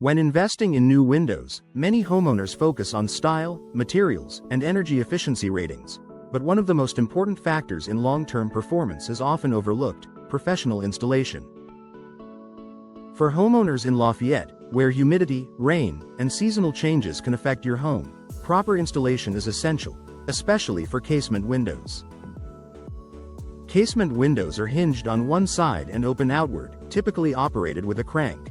When investing in new windows, many homeowners focus on style, materials, and energy efficiency ratings. But one of the most important factors in long-term performance is often overlooked: professional installation. For homeowners in Lafayette, where humidity, rain, and seasonal changes can affect your home, proper installation is essential, especially for casement windows. Casement windows are hinged on one side and open outward, typically operated with a crank.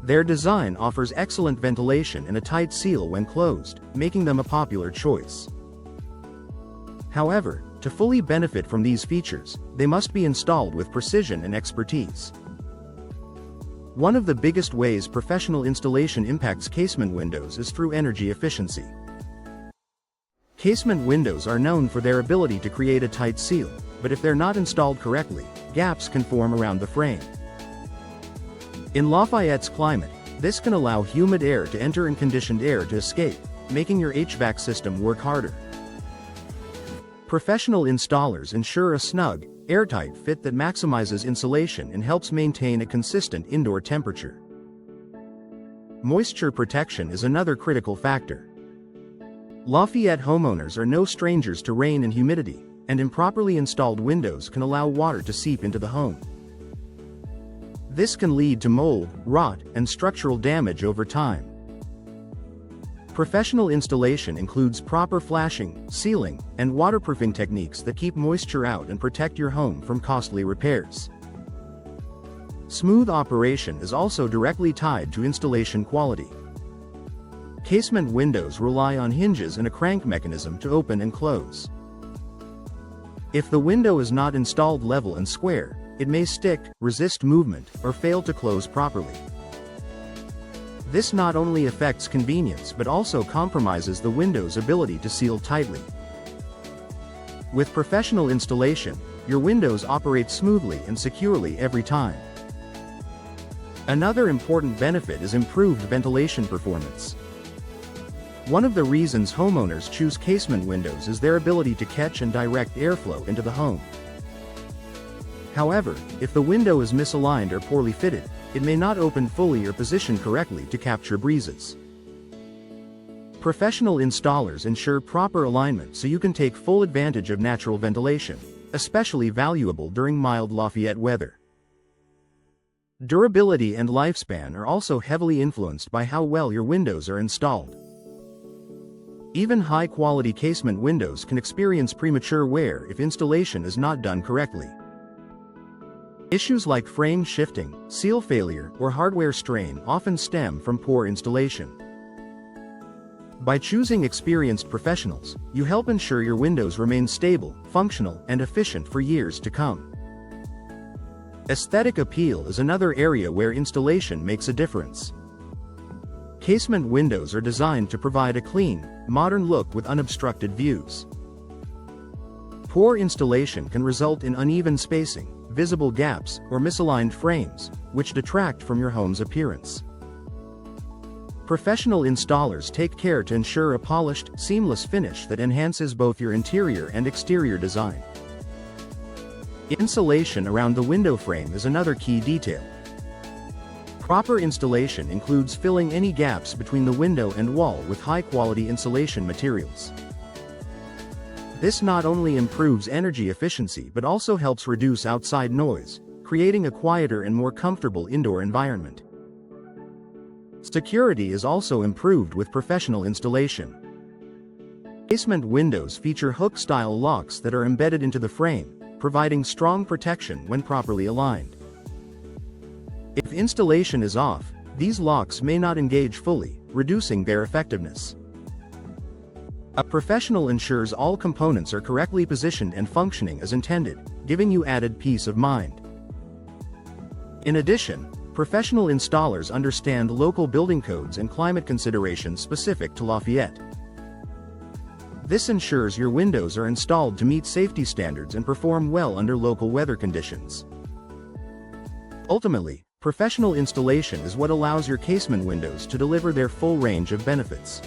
Their design offers excellent ventilation and a tight seal when closed, making them a popular choice. However, to fully benefit from these features, they must be installed with precision and expertise. One of the biggest ways professional installation impacts casement windows is through energy efficiency. Casement windows are known for their ability to create a tight seal, but if they're not installed correctly, gaps can form around the frame. In Lafayette's climate, this can allow humid air to enter and conditioned air to escape, making your HVAC system work harder. Professional installers ensure a snug, airtight fit that maximizes insulation and helps maintain a consistent indoor temperature. Moisture protection is another critical factor. Lafayette homeowners are no strangers to rain and humidity, and improperly installed windows can allow water to seep into the home. This can lead to mold, rot, and structural damage over time. Professional installation includes proper flashing, sealing, and waterproofing techniques that keep moisture out and protect your home from costly repairs. Smooth operation is also directly tied to installation quality. Casement windows rely on hinges and a crank mechanism to open and close. If the window is not installed level and square, it may stick, resist movement, or fail to close properly. This not only affects convenience but also compromises the window's ability to seal tightly. With professional installation, your windows operate smoothly and securely every time. Another important benefit is improved ventilation performance. One of the reasons homeowners choose casement windows is their ability to catch and direct airflow into the home. However, if the window is misaligned or poorly fitted, it may not open fully or position correctly to capture breezes. Professional installers ensure proper alignment so you can take full advantage of natural ventilation, especially valuable during mild Lafayette weather. Durability and lifespan are also heavily influenced by how well your windows are installed. Even high-quality casement windows can experience premature wear if installation is not done correctly. Issues like frame shifting, seal failure, or hardware strain often stem from poor installation. By choosing experienced professionals, you help ensure your windows remain stable, functional, and efficient for years to come. Aesthetic appeal is another area where installation makes a difference. Casement windows are designed to provide a clean, modern look with unobstructed views. Poor installation can result in uneven spacing, visible gaps, or misaligned frames, which detract from your home's appearance. Professional installers take care to ensure a polished, seamless finish that enhances both your interior and exterior design. Insulation around the window frame is another key detail. Proper installation includes filling any gaps between the window and wall with high-quality insulation materials. This not only improves energy efficiency but also helps reduce outside noise, creating a quieter and more comfortable indoor environment. Security is also improved with professional installation. Casement windows feature hook-style locks that are embedded into the frame, providing strong protection when properly aligned. If installation is off, these locks may not engage fully, reducing their effectiveness. A professional ensures all components are correctly positioned and functioning as intended, giving you added peace of mind. In addition, professional installers understand local building codes and climate considerations specific to Lafayette. This ensures your windows are installed to meet safety standards and perform well under local weather conditions. Ultimately, professional installation is what allows your casement windows to deliver their full range of benefits.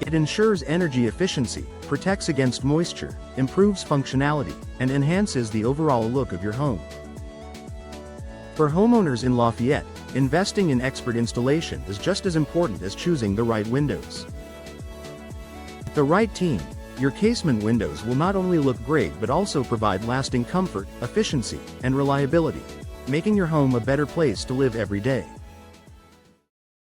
It ensures energy efficiency, protects against moisture, improves functionality, and enhances the overall look of your home. For homeowners in Lafayette, Investing in expert installation is just as important as choosing the right windows. With the right team, your casement windows will not only look great but also provide lasting comfort, efficiency, and reliability, making your home a better place to live every day.